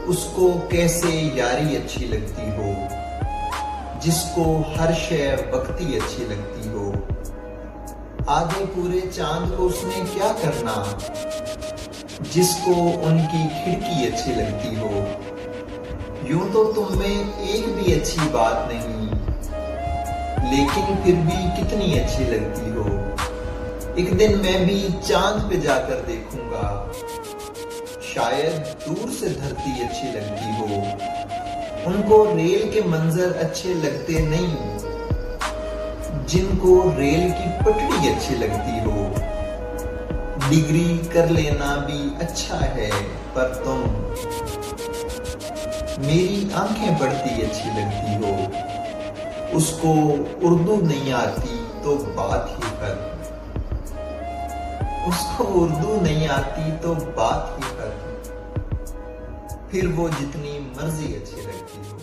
उसको कैसे यारी अच्छी लगती हो, जिसको हर शय वक्ती अच्छी लगती हो। आधे पूरे चांद को उसने क्या करना, जिसको उनकी खिड़की अच्छी लगती हो। यूं तो तुम में एक भी अच्छी बात नहीं, लेकिन फिर भी कितनी अच्छी लगती हो। एक दिन मैं भी चांद पे जाकर देखूंगा, शायद दूर से धरती अच्छी लगती हो। उनको रेल के मंजर अच्छे लगते नहीं, जिनको रेल की पटरी अच्छी लगती हो। डिग्री कर लेना भी अच्छा है, पर तुम मेरी आंखें पढ़ती अच्छी लगती हो। उसको उर्दू नहीं आती तो बात ही कर, उसको उर्दू नहीं आती तो बात ही कर, फिर वो जितनी मर्जी अच्छी लगती हो।